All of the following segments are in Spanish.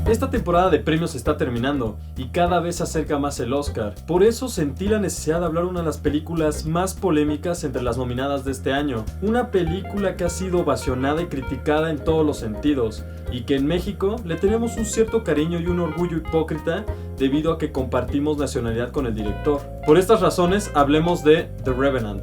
Esta temporada de premios está terminando y cada vez se acerca más el Oscar. Por eso sentí la necesidad de hablar de una de las películas más polémicas entre las nominadas de este año. Una película que ha sido ovacionada y criticada en todos los sentidos y que en México le tenemos un cierto cariño y un orgullo hipócrita debido a que compartimos nacionalidad con el director. Por estas razones hablemos de The Revenant.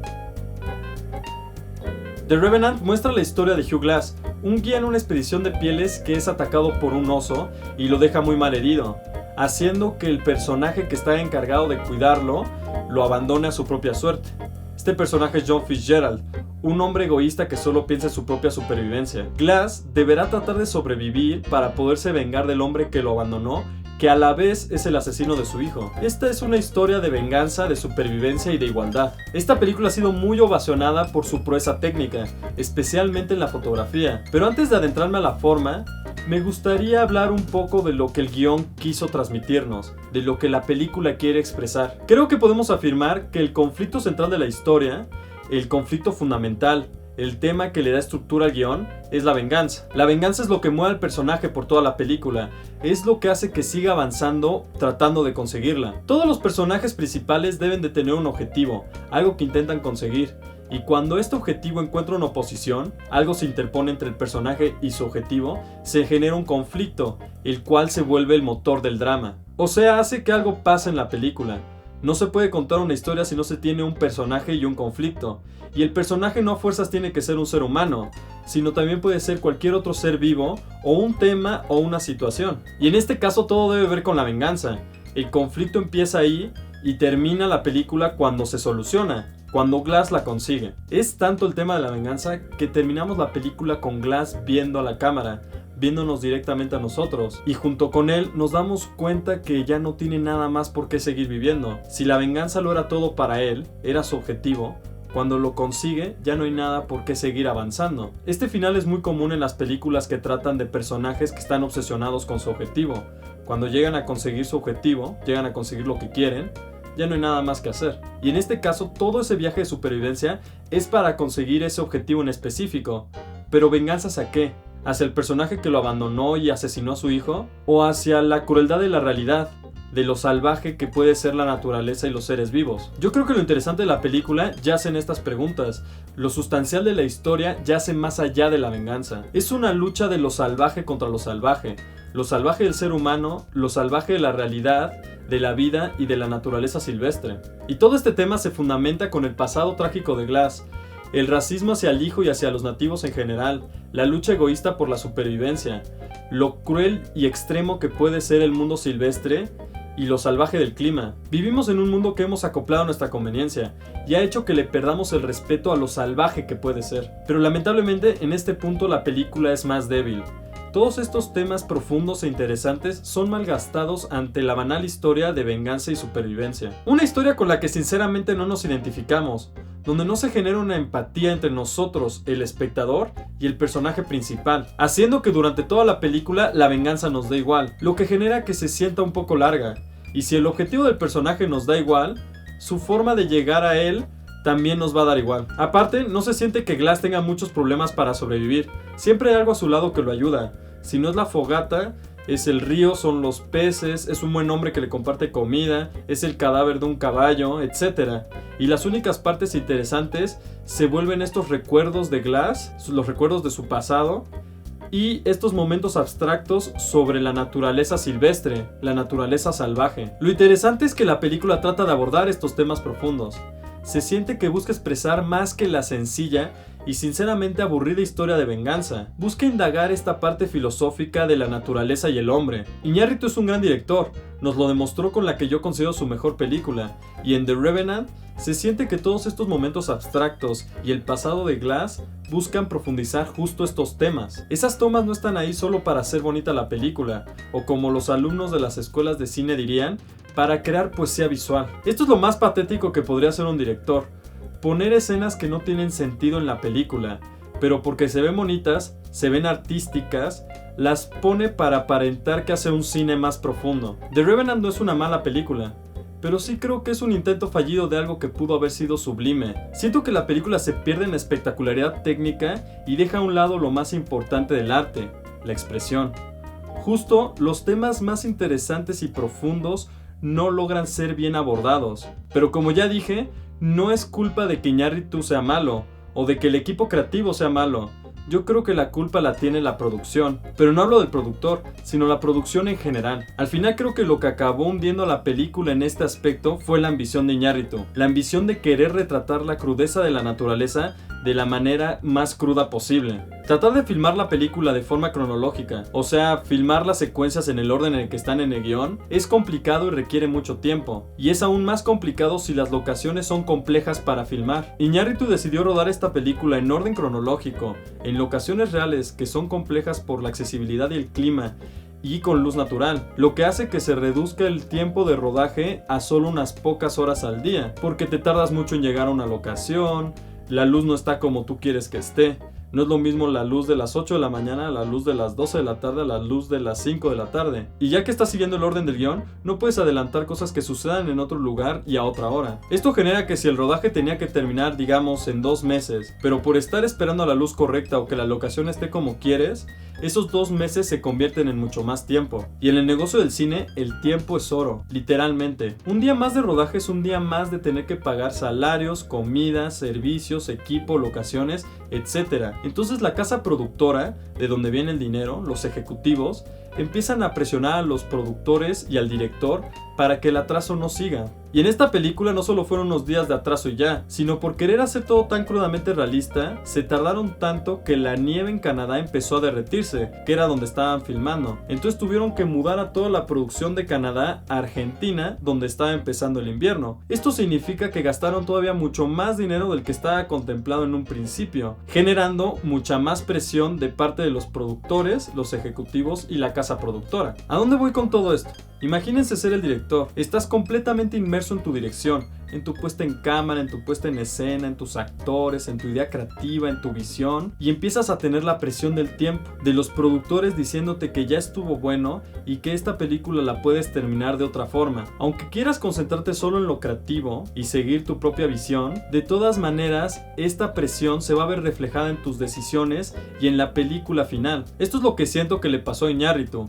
The Revenant muestra la historia de Hugh Glass, un guía en una expedición de pieles que es atacado por un oso y lo deja muy mal herido, haciendo que el personaje que está encargado de cuidarlo lo abandone a su propia suerte. Este personaje es John Fitzgerald, un hombre egoísta que solo piensa en su propia supervivencia. Glass deberá tratar de sobrevivir para poderse vengar del hombre que lo abandonó, que a la vez es el asesino de su hijo. Esta es una historia de venganza, de supervivencia y de igualdad. Esta película ha sido muy ovacionada por su proeza técnica, especialmente en la fotografía. Pero antes de adentrarme a la forma, me gustaría hablar un poco de lo que el guión quiso transmitirnos, de lo que la película quiere expresar. Creo que podemos afirmar que el conflicto central de la historia, el conflicto fundamental, el tema que le da estructura al guión es la venganza. La venganza es lo que mueve al personaje por toda la película, es lo que hace que siga avanzando tratando de conseguirla. Todos los personajes principales deben de tener un objetivo, algo que intentan conseguir, y cuando este objetivo encuentra una oposición, algo se interpone entre el personaje y su objetivo, se genera un conflicto, el cual se vuelve el motor del drama. O sea, hace que algo pase en la película. No se puede contar una historia si no se tiene un personaje y un conflicto. Y el personaje no a fuerzas tiene que ser un ser humano, sino también puede ser cualquier otro ser vivo, o un tema o una situación. Y en este caso todo debe ver con la venganza. El conflicto empieza ahí y termina la película cuando se soluciona, cuando Glass la consigue. Es tanto el tema de la venganza que terminamos la película con Glass viendo a la cámara, viéndonos directamente a nosotros, y junto con él nos damos cuenta que ya no tiene nada más por qué seguir viviendo. Si la venganza lo era todo para él, era su objetivo, cuando lo consigue ya no hay nada por qué seguir avanzando. Este final es muy común en las películas que tratan de personajes que están obsesionados con su objetivo. Cuando llegan a conseguir su objetivo, llegan a conseguir lo que quieren, ya no hay nada más que hacer. Y en este caso todo ese viaje de supervivencia es para conseguir ese objetivo en específico. Pero ¿venganzas a qué? ¿Hacia el personaje que lo abandonó y asesinó a su hijo? ¿O hacia la crueldad de la realidad, de lo salvaje que puede ser la naturaleza y los seres vivos? Yo creo que lo interesante de la película yace en estas preguntas. Lo sustancial de la historia yace más allá de la venganza. Es una lucha de lo salvaje contra lo salvaje del ser humano, lo salvaje de la realidad, de la vida y de la naturaleza silvestre. Y todo este tema se fundamenta con el pasado trágico de Glass, el racismo hacia el hijo y hacia los nativos en general, la lucha egoísta por la supervivencia, lo cruel y extremo que puede ser el mundo silvestre y lo salvaje del clima. Vivimos en un mundo que hemos acoplado a nuestra conveniencia y ha hecho que le perdamos el respeto a lo salvaje que puede ser. Pero lamentablemente en este punto la película es más débil. Todos estos temas profundos e interesantes son malgastados ante la banal historia de venganza y supervivencia. Una historia con la que sinceramente no nos identificamos, donde no se genera una empatía entre nosotros, el espectador, y el personaje principal, haciendo que durante toda la película la venganza nos dé igual, lo que genera que se sienta un poco larga. Y si el objetivo del personaje nos da igual, su forma de llegar a él también nos va a dar igual. Aparte, no se siente que Glass tenga muchos problemas para sobrevivir. Siempre hay algo a su lado que lo ayuda. Si no es la fogata, es el río, son los peces, es un buen hombre que le comparte comida, es el cadáver de un caballo, etc. Y las únicas partes interesantes se vuelven estos recuerdos de Glass, los recuerdos de su pasado, y estos momentos abstractos sobre la naturaleza silvestre, la naturaleza salvaje. Lo interesante es que la película trata de abordar estos temas profundos. Se siente que busca expresar más que la sencilla y sinceramente aburrida historia de venganza. Busca indagar esta parte filosófica de la naturaleza y el hombre. Iñárritu es un gran director, nos lo demostró con la que yo considero su mejor película, y en The Revenant se siente que todos estos momentos abstractos y el pasado de Glass buscan profundizar justo estos temas. Esas tomas no están ahí solo para hacer bonita la película, o como los alumnos de las escuelas de cine dirían, para crear poesía visual. Esto es lo más patético que podría hacer un director, poner escenas que no tienen sentido en la película, pero porque se ven bonitas, se ven artísticas, las pone para aparentar que hace un cine más profundo. The Revenant no es una mala película, pero sí creo que es un intento fallido de algo que pudo haber sido sublime. Siento que la película se pierde en espectacularidad técnica y deja a un lado lo más importante del arte, la expresión. Justo los temas más interesantes y profundos no logran ser bien abordados. Pero como ya dije, no es culpa de que Iñárritu sea malo, o de que el equipo creativo sea malo. Yo creo que la culpa la tiene la producción, pero no hablo del productor, sino la producción en general. Al final creo que lo que acabó hundiendo la película en este aspecto fue la ambición de Iñárritu, la ambición de querer retratar la crudeza de la naturaleza de la manera más cruda posible. Tratar de filmar la película de forma cronológica, o sea, filmar las secuencias en el orden en el que están en el guión, es complicado y requiere mucho tiempo, y es aún más complicado si las locaciones son complejas para filmar. Iñárritu decidió rodar esta película en orden cronológico, en locaciones reales que son complejas por la accesibilidad y el clima, y con luz natural, lo que hace que se reduzca el tiempo de rodaje a solo unas pocas horas al día, porque te tardas mucho en llegar a una locación, la luz no está como tú quieres que esté. No es lo mismo la luz de las 8 de la mañana a la luz de las 12 de la tarde a la luz de las 5 de la tarde. Y ya que estás siguiendo el orden del guión, no puedes adelantar cosas que sucedan en otro lugar y a otra hora. Esto genera que si el rodaje tenía que terminar, digamos, en 2 meses, pero por estar esperando a la luz correcta o que la locación esté como quieres, esos 2 meses se convierten en mucho más tiempo. Y en el negocio del cine, el tiempo es oro, literalmente. Un día más de rodaje es un día más de tener que pagar salarios, comida, servicios, equipo, locaciones, etc. Entonces la casa productora, de donde viene el dinero, los ejecutivos, empiezan a presionar a los productores y al director para que el atraso no siga. Y en esta película no solo fueron unos días de atraso y ya, sino por querer hacer todo tan crudamente realista, se tardaron tanto que la nieve en Canadá empezó a derretirse, que era donde estaban filmando. Entonces tuvieron que mudar a toda la producción de Canadá a Argentina, donde estaba empezando el invierno. Esto significa que gastaron todavía mucho más dinero del que estaba contemplado en un principio, generando mucha más presión de parte de los productores, los ejecutivos y la casa productora. ¿A dónde voy con todo esto? Imagínense ser el director, estás completamente inmerso en tu dirección, en tu puesta en cámara, en tu puesta en escena, en tus actores, en tu idea creativa, en tu visión, y empiezas a tener la presión del tiempo, de los productores diciéndote que ya estuvo bueno y que esta película la puedes terminar de otra forma. Aunque quieras concentrarte solo en lo creativo y seguir tu propia visión, de todas maneras, esta presión se va a ver reflejada en tus decisiones y en la película final. Esto es lo que siento que le pasó a Iñárritu,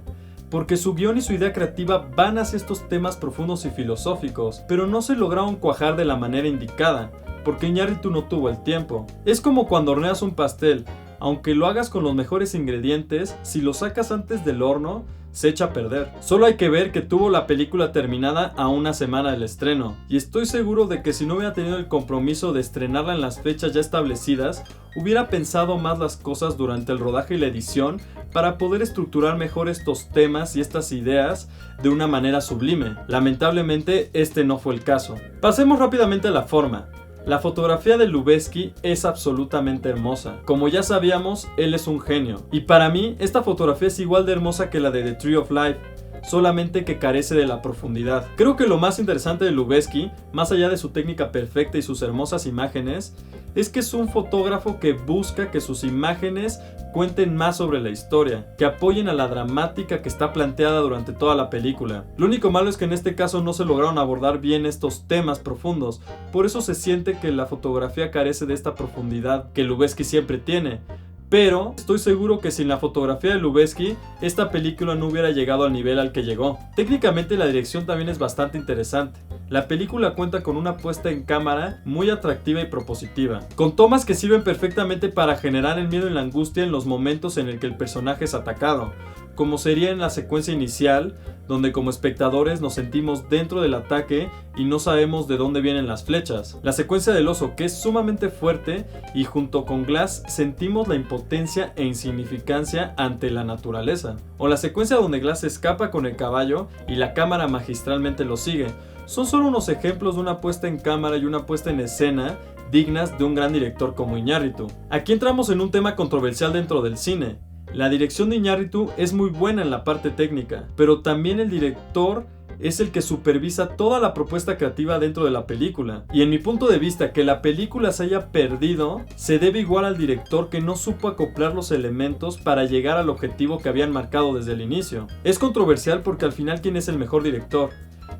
porque su guión y su idea creativa van hacia estos temas profundos y filosóficos, pero no se lograron cuajar de la manera indicada, porque Iñárritu no tuvo el tiempo. Es como cuando horneas un pastel, aunque lo hagas con los mejores ingredientes, si lo sacas antes del horno, se echa a perder. Solo hay que ver que tuvo la película terminada a una semana del estreno, y estoy seguro de que si no hubiera tenido el compromiso de estrenarla en las fechas ya establecidas, hubiera pensado más las cosas durante el rodaje y la edición para poder estructurar mejor estos temas y estas ideas de una manera sublime. Lamentablemente, este no fue el caso. Pasemos rápidamente a la forma. La fotografía de Lubezki es absolutamente hermosa. Como ya sabíamos, él es un genio. Y para mí, esta fotografía es igual de hermosa que la de The Tree of Life, solamente que carece de la profundidad. Creo que lo más interesante de Lubezki, más allá de su técnica perfecta y sus hermosas imágenes, es que es un fotógrafo que busca que sus imágenes cuenten más sobre la historia, que apoyen a la dramática que está planteada durante toda la película. Lo único malo es que en este caso no se lograron abordar bien estos temas profundos, por eso se siente que la fotografía carece de esta profundidad que Lubezki siempre tiene. Pero estoy seguro que sin la fotografía de Lubezki, esta película no hubiera llegado al nivel al que llegó. Técnicamente la dirección también es bastante interesante. La película cuenta con una puesta en cámara muy atractiva y propositiva, con tomas que sirven perfectamente para generar el miedo y la angustia en los momentos en el que el personaje es atacado, como sería en la secuencia inicial, donde como espectadores nos sentimos dentro del ataque y no sabemos de dónde vienen las flechas. La secuencia del oso, que es sumamente fuerte, y junto con Glass sentimos la impotencia e insignificancia ante la naturaleza. O la secuencia donde Glass escapa con el caballo y la cámara magistralmente lo sigue. Son solo unos ejemplos de una puesta en cámara y una puesta en escena dignas de un gran director como Iñárritu. Aquí entramos en un tema controversial dentro del cine. La dirección de Iñárritu es muy buena en la parte técnica, pero también el director es el que supervisa toda la propuesta creativa dentro de la película. Y en mi punto de vista, que la película se haya perdido se debe igual al director que no supo acoplar los elementos para llegar al objetivo que habían marcado desde el inicio. Es controversial porque al final, ¿quién es el mejor director?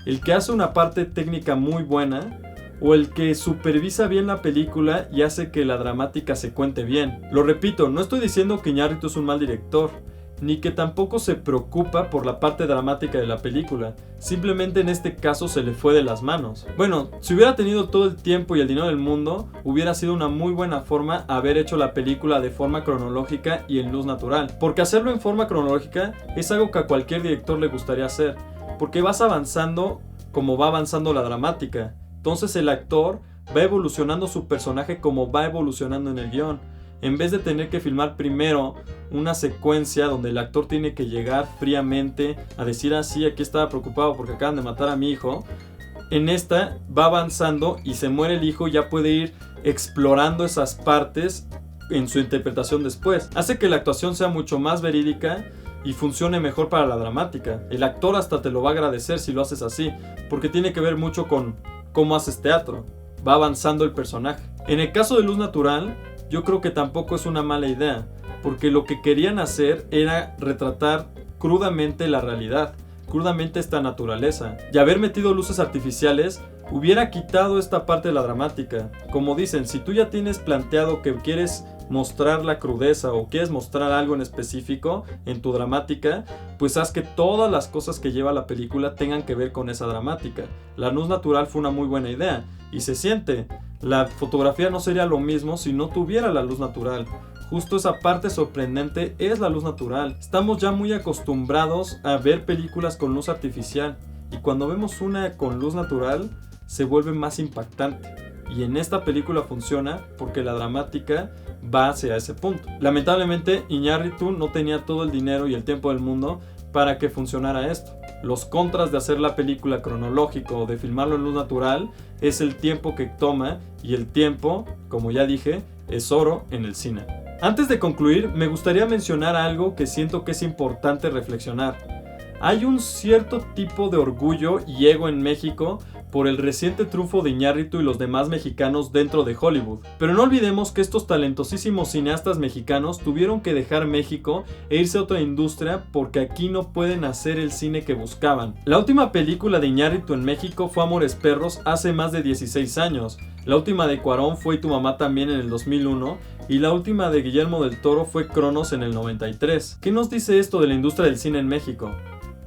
¿El que hace una parte técnica muy buena? ¿O el que supervisa bien la película y hace que la dramática se cuente bien? Lo repito, no estoy diciendo que Iñárritu es un mal director. ni que tampoco se preocupa por la parte dramática de la película. Simplemente en este caso se le fue de las manos. Bueno, si hubiera tenido todo el tiempo y el dinero del mundo, hubiera sido una muy buena forma haber hecho la película de forma cronológica y en luz natural. Porque hacerlo en forma cronológica es algo que a cualquier director le gustaría hacer, porque vas avanzando como va avanzando la dramática. Entonces el actor va evolucionando su personaje como va evolucionando en el guión. En vez de tener que filmar primero una secuencia donde el actor tiene que llegar fríamente a decir así, aquí estaba preocupado porque acaban de matar a mi hijo, en esta va avanzando y se muere el hijo y ya puede ir explorando esas partes en su interpretación después. Hace que la actuación sea mucho más verídica y funcione mejor para la dramática. El actor hasta te lo va a agradecer si lo haces así, porque tiene que ver mucho con cómo haces teatro. Va avanzando el personaje. En el caso de luz natural, yo creo que tampoco es una mala idea, porque lo que querían hacer era retratar crudamente la realidad, crudamente esta naturaleza. Y haber metido luces artificiales hubiera quitado esta parte de la dramática. Como dicen, si tú ya tienes planteado que quieres mostrar la crudeza o quieres mostrar algo en específico en tu dramática, pues haz que todas las cosas que lleva la película tengan que ver con esa dramática. La luz natural fue una muy buena idea y se siente. La fotografía no sería lo mismo si no tuviera la luz natural. Justo esa parte sorprendente es la luz natural. Estamos ya muy acostumbrados a ver películas con luz artificial y cuando vemos una con luz natural se vuelve más impactante. Y en esta película funciona porque la dramática va hacia ese punto. Lamentablemente Iñárritu no tenía todo el dinero y el tiempo del mundo para que funcionara esto. Los contras de hacer la película cronológico o de filmarlo en luz natural es el tiempo que toma, y el tiempo, como ya dije, es oro en el cine. Antes de concluir, me gustaría mencionar algo que siento que es importante reflexionar. Hay un cierto tipo de orgullo y ego en México por el reciente triunfo de Iñárritu y los demás mexicanos dentro de Hollywood. Pero no olvidemos que estos talentosísimos cineastas mexicanos tuvieron que dejar México e irse a otra industria porque aquí no pueden hacer el cine que buscaban. La última película de Iñárritu en México fue Amores Perros hace más de 16 años. La última de Cuarón fue Y tu mamá también en el 2001 y la última de Guillermo del Toro fue Cronos en el 93. ¿Qué nos dice esto de la industria del cine en México?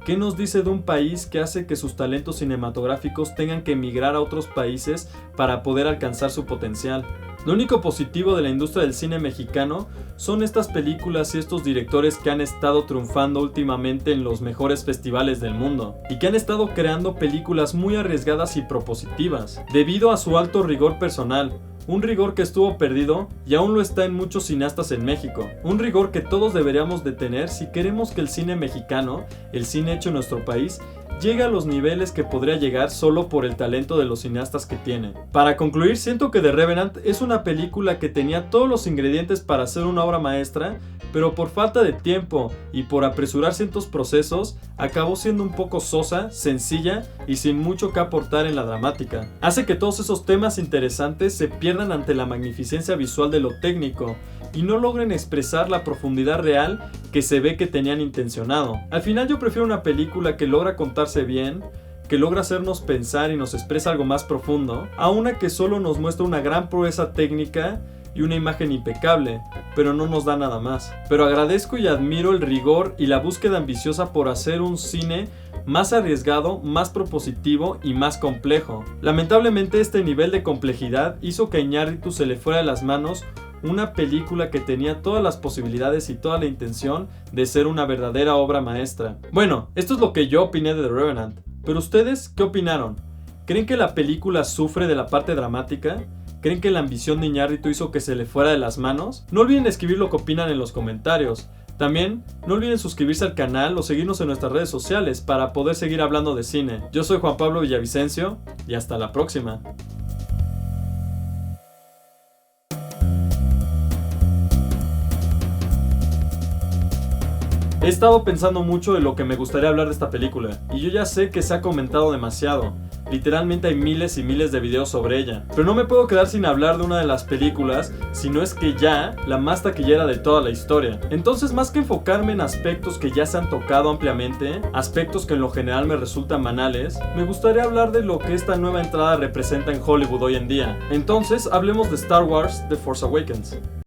¿Qué nos dice de un país que hace que sus talentos cinematográficos tengan que emigrar a otros países para poder alcanzar su potencial? Lo único positivo de la industria del cine mexicano son estas películas y estos directores que han estado triunfando últimamente en los mejores festivales del mundo y que han estado creando películas muy arriesgadas y propositivas debido a su alto rigor personal. Un rigor que estuvo perdido y aún lo está en muchos cineastas en México. Un rigor que todos deberíamos de tener si queremos que el cine mexicano, el cine hecho en nuestro país, llegue a los niveles que podría llegar solo por el talento de los cineastas que tiene. Para concluir, siento que The Revenant es una película que tenía todos los ingredientes para ser una obra maestra, pero por falta de tiempo y por apresurar ciertos procesos, acabó siendo un poco sosa, sencilla y sin mucho que aportar en la dramática. Hace que todos esos temas interesantes se pierdan ante la magnificencia visual de lo técnico y no logren expresar la profundidad real que se ve que tenían intencionado. Al final yo prefiero una película que logra contarse bien, que logra hacernos pensar y nos expresa algo más profundo, a una que solo nos muestra una gran proeza técnica y una imagen impecable, pero no nos da nada más. Pero agradezco y admiro el rigor y la búsqueda ambiciosa por hacer un cine más arriesgado, más propositivo y más complejo. Lamentablemente este nivel de complejidad hizo que a Iñárritu se le fuera de las manos una película que tenía todas las posibilidades y toda la intención de ser una verdadera obra maestra. Bueno, esto es lo que yo opiné de The Revenant, pero ¿ustedes qué opinaron? ¿Creen que la película sufre de la parte dramática? ¿Creen que la ambición de Iñárritu hizo que se le fuera de las manos? No olviden escribir lo que opinan en los comentarios. También no olviden suscribirse al canal o seguirnos en nuestras redes sociales para poder seguir hablando de cine. Yo soy Juan Pablo Villavicencio y hasta la próxima. He estado pensando mucho de lo que me gustaría hablar de esta película, y yo ya sé que se ha comentado demasiado. Literalmente hay miles y miles de videos sobre ella. Pero no me puedo quedar sin hablar de una de las películas, si no es que ya la más taquillera de toda la historia. Entonces, más que enfocarme en aspectos que ya se han tocado ampliamente, aspectos que en lo general me resultan banales, me gustaría hablar de lo que esta nueva entrada representa en Hollywood hoy en día. Entonces, hablemos de Star Wars The Force Awakens.